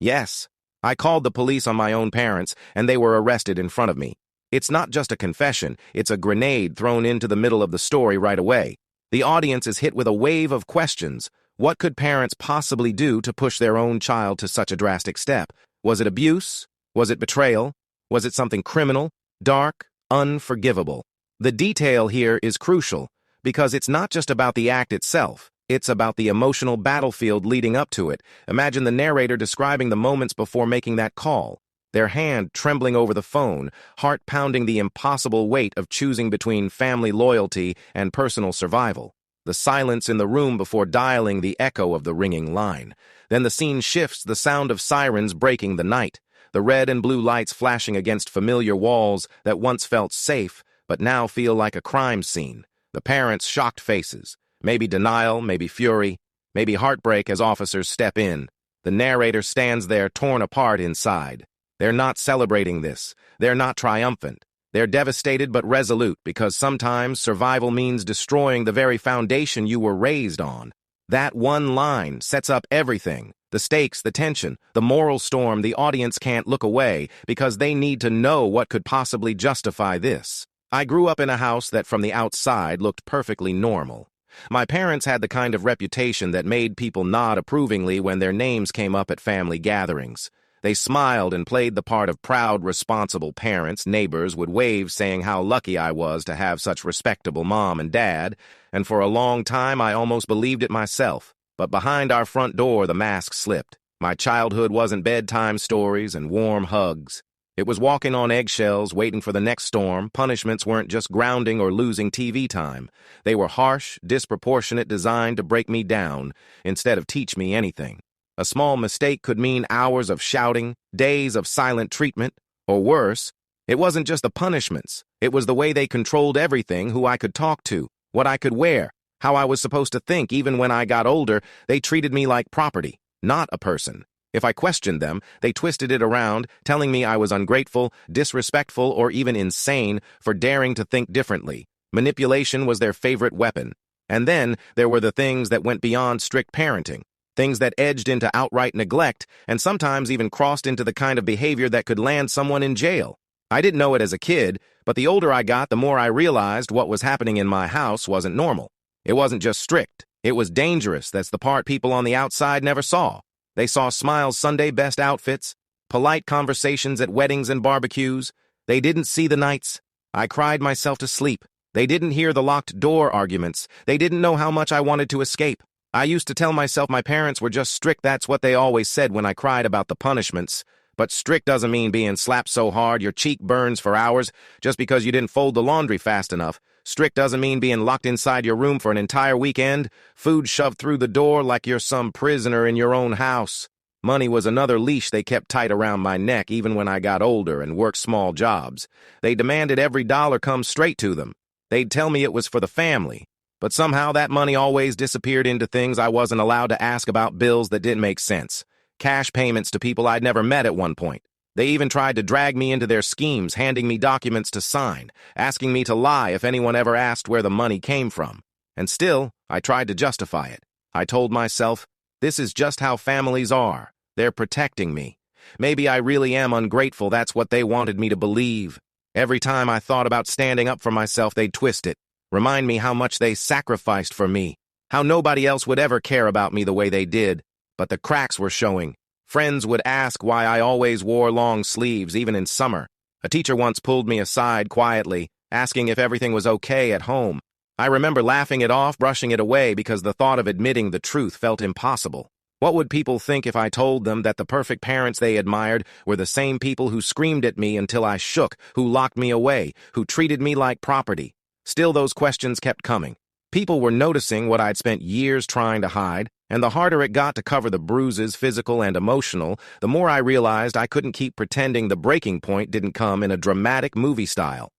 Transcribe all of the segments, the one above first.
Yes, I called the police on my own parents, and they were arrested in front of me. It's not just a confession, it's a grenade thrown into the middle of the story right away. The audience is hit with a wave of questions. What could parents possibly do to push their own child to such a drastic step? Was it abuse? Was it betrayal? Was it something criminal, dark, unforgivable? The detail here is crucial, because it's not just about the act itself. It's about the emotional battlefield leading up to it. Imagine the narrator describing the moments before making that call. Their hand trembling over the phone, heart pounding the impossible weight of choosing between family loyalty and personal survival. The silence in the room before dialing the echo of the ringing line. Then the scene shifts, the sound of sirens breaking the night. The red and blue lights flashing against familiar walls that once felt safe, but now feel like a crime scene. The parents' shocked faces. Maybe denial, maybe fury, maybe heartbreak as officers step in. The narrator stands there torn apart inside. They're not celebrating this. They're not triumphant. They're devastated but resolute because sometimes survival means destroying the very foundation you were raised on. That one line sets up everything. The stakes, the tension, the moral storm. The audience can't look away because they need to know what could possibly justify this. I grew up in a house that from the outside looked perfectly normal. My parents had the kind of reputation that made people nod approvingly when their names came up at family gatherings. They smiled and played the part of proud, responsible parents. Neighbors would wave saying how lucky I was to have such respectable mom and dad, and for a long time I almost believed it myself. But behind our front door the mask slipped. My childhood wasn't bedtime stories and warm hugs. It was walking on eggshells, waiting for the next storm. Punishments weren't just grounding or losing TV time. They were harsh, disproportionate, designed to break me down instead of teach me anything. A small mistake could mean hours of shouting, days of silent treatment, or worse. It wasn't just the punishments. It was the way they controlled everything, who I could talk to, what I could wear, how I was supposed to think. Even when I got older, they treated me like property, not a person. If I questioned them, they twisted it around, telling me I was ungrateful, disrespectful, or even insane for daring to think differently. Manipulation was their favorite weapon. And then there were the things that went beyond strict parenting, things that edged into outright neglect and sometimes even crossed into the kind of behavior that could land someone in jail. I didn't know it as a kid, but the older I got, the more I realized what was happening in my house wasn't normal. It wasn't just strict. It was dangerous. That's the part people on the outside never saw. They saw Smile's Sunday best outfits, polite conversations at weddings and barbecues. They didn't see the nights I cried myself to sleep. They didn't hear the locked door arguments. They didn't know how much I wanted to escape. I used to tell myself my parents were just strict. That's what they always said when I cried about the punishments. But strict doesn't mean being slapped so hard your cheek burns for hours just because you didn't fold the laundry fast enough. Strict doesn't mean being locked inside your room for an entire weekend, food shoved through the door like you're some prisoner in your own house. Money was another leash they kept tight around my neck even when I got older and worked small jobs. They demanded every dollar come straight to them. They'd tell me it was for the family. But somehow that money always disappeared into things I wasn't allowed to ask about, bills that didn't make sense. Cash payments to people I'd never met at one point. They even tried to drag me into their schemes, handing me documents to sign, asking me to lie if anyone ever asked where the money came from. And still, I tried to justify it. I told myself, this is just how families are. They're protecting me. Maybe I really am ungrateful. That's what they wanted me to believe. Every time I thought about standing up for myself, they'd twist it, remind me how much they sacrificed for me, how nobody else would ever care about me the way they did. But the cracks were showing. Friends would ask why I always wore long sleeves, even in summer. A teacher once pulled me aside quietly, asking if everything was okay at home. I remember laughing it off, brushing it away because the thought of admitting the truth felt impossible. What would people think if I told them that the perfect parents they admired were the same people who screamed at me until I shook, who locked me away, who treated me like property? Still, those questions kept coming. People were noticing what I'd spent years trying to hide, and the harder it got to cover the bruises, physical and emotional, the more I realized I couldn't keep pretending the breaking point didn't come in a dramatic movie style.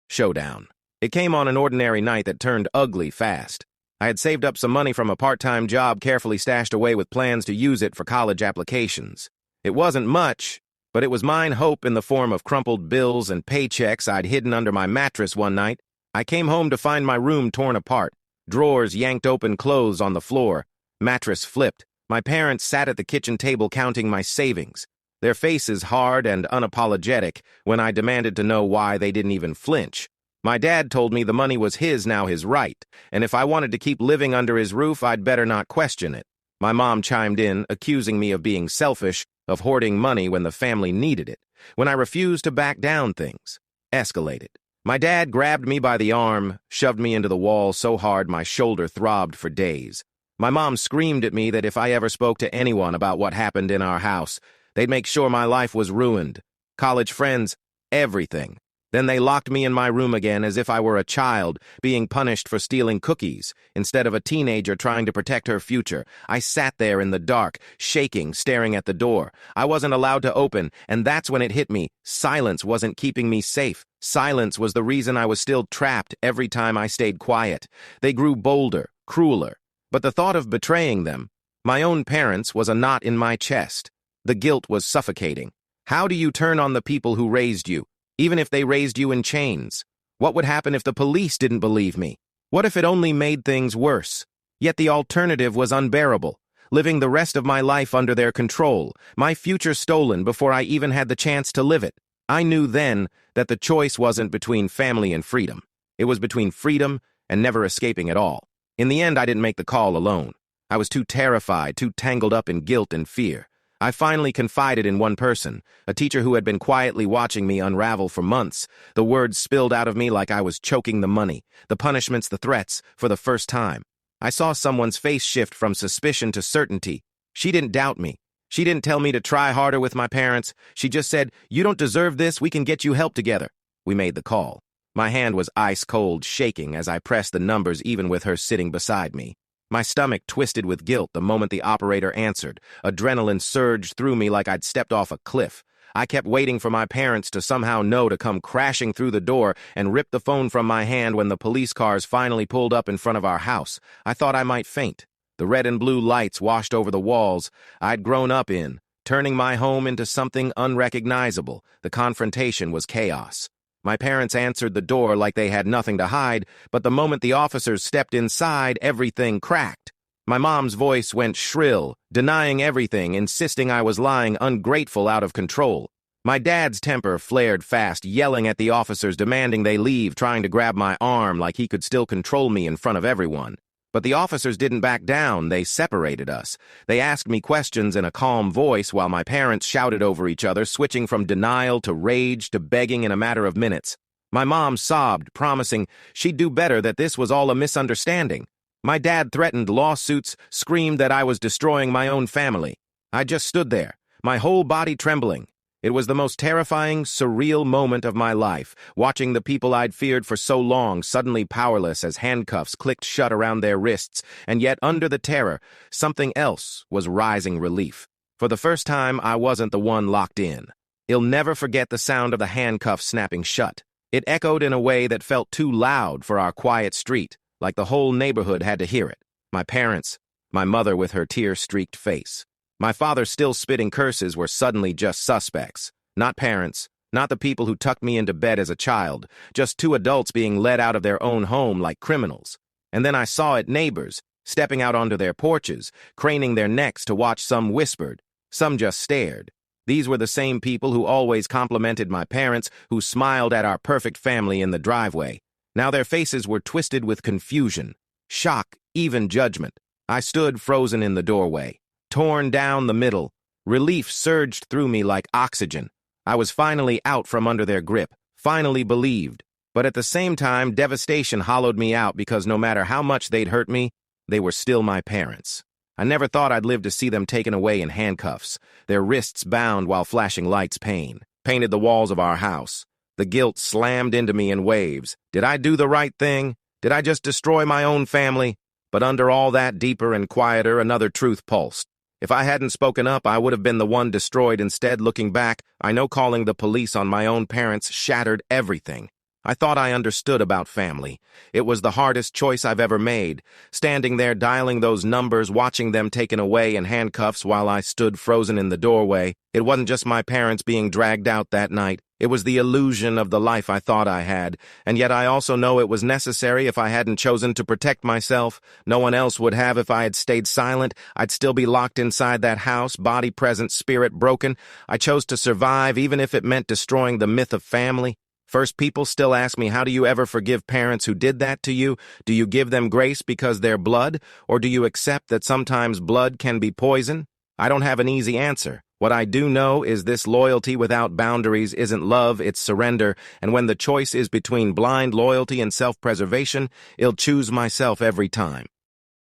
Showdown. It came on an ordinary night that turned ugly fast. I had saved up some money from a part-time job carefully stashed away with plans to use it for college applications. It wasn't much, but it was mine hope in the form of crumpled bills and paychecks I'd hidden under my mattress one night. I came home to find my room torn apart, drawers yanked open, clothes on the floor, mattress flipped, My parents sat at the kitchen table counting my savings, their faces hard and unapologetic when I demanded to know why they didn't even flinch. My dad told me the money was his, now his right, and if I wanted to keep living under his roof, I'd better not question it. My mom chimed in, accusing me of being selfish, of hoarding money when the family needed it. When I refused to back down, things escalated. My dad grabbed me by the arm, shoved me into the wall so hard my shoulder throbbed for days. My mom screamed at me that if I ever spoke to anyone about what happened in our house, they'd make sure my life was ruined. College friends, everything. Then they locked me in my room again as if I were a child, being punished for stealing cookies, instead of a teenager trying to protect her future. I sat there in the dark, shaking, staring at the door. I wasn't allowed to open, and that's when it hit me. Silence wasn't keeping me safe. Silence was the reason I was still trapped every time I stayed quiet. They grew bolder, crueler. But the thought of betraying them, my own parents, was a knot in my chest. The guilt was suffocating. How do you turn on the people who raised you, even if they raised you in chains? What would happen if the police didn't believe me? What if it only made things worse? Yet the alternative was unbearable, living the rest of my life under their control, my future stolen before I even had the chance to live it. I knew then that the choice wasn't between family and freedom. It was between freedom and never escaping at all. In the end, I didn't make the call alone. I was too terrified, too tangled up in guilt and fear. I finally confided in one person, a teacher who had been quietly watching me unravel for months. The words spilled out of me like I was choking the money, the punishments, the threats, for the first time. I saw someone's face shift from suspicion to certainty. She didn't doubt me. She didn't tell me to try harder with my parents. She just said, "You don't deserve this, we can get you help together." We made the call. My hand was ice-cold, shaking as I pressed the numbers even with her sitting beside me. My stomach twisted with guilt the moment the operator answered. Adrenaline surged through me like I'd stepped off a cliff. I kept waiting for my parents to somehow know to come crashing through the door and rip the phone from my hand when the police cars finally pulled up in front of our house. I thought I might faint. The red and blue lights washed over the walls I'd grown up in, turning my home into something unrecognizable. The confrontation was chaos. My parents answered the door like they had nothing to hide, but the moment the officers stepped inside, everything cracked. My mom's voice went shrill, denying everything, insisting I was lying, ungrateful, out of control. My dad's temper flared fast, yelling at the officers, demanding they leave, trying to grab my arm like he could still control me in front of everyone. But the officers didn't back down. They separated us. They asked me questions in a calm voice while my parents shouted over each other, switching from denial to rage to begging in a matter of minutes. My mom sobbed, promising she'd do better, that this was all a misunderstanding. My dad threatened lawsuits, screamed that I was destroying my own family. I just stood there, my whole body trembling. It was the most terrifying, surreal moment of my life, watching the people I'd feared for so long suddenly powerless as handcuffs clicked shut around their wrists, and yet under the terror, something else was rising: relief. For the first time, I wasn't the one locked in. I'll never forget the sound of the handcuffs snapping shut. It echoed in a way that felt too loud for our quiet street, like the whole neighborhood had to hear it. My parents, my mother with her tear-streaked face, my father still spitting curses, were suddenly just suspects. Not parents, not the people who tucked me into bed as a child, just two adults being led out of their own home like criminals. And then I saw it: neighbors, stepping out onto their porches, craning their necks to watch. Some whispered, some just stared. These were the same people who always complimented my parents, who smiled at our perfect family in the driveway. Now their faces were twisted with confusion, shock, even judgment. I stood frozen in the doorway, torn down the middle. Relief surged through me like oxygen. I was finally out from under their grip, finally believed. But at the same time, devastation hollowed me out, because no matter how much they'd hurt me, they were still my parents. I never thought I'd live to see them taken away in handcuffs, their wrists bound while flashing lights painted the walls of our house. The guilt slammed into me in waves. Did I do the right thing? Did I just destroy my own family? But under all that, deeper and quieter, another truth pulsed. If I hadn't spoken up, I would have been the one destroyed instead. Looking back, I know calling the police on my own parents shattered everything. I thought I understood about family. It was the hardest choice I've ever made. Standing there dialing those numbers, watching them taken away in handcuffs while I stood frozen in the doorway. It wasn't just my parents being dragged out that night. It was the illusion of the life I thought I had. And yet I also know it was necessary. If I hadn't chosen to protect myself, no one else would have. If I had stayed silent, I'd still be locked inside that house, body present, spirit broken. I chose to survive, even if it meant destroying the myth of family. First, people still ask me, how do you ever forgive parents who did that to you? Do you give them grace because they're blood? Or do you accept that sometimes blood can be poison? I don't have an easy answer. What I do know is this loyalty without boundaries isn't love, it's surrender. And when the choice is between blind loyalty and self-preservation, I'll choose myself every time.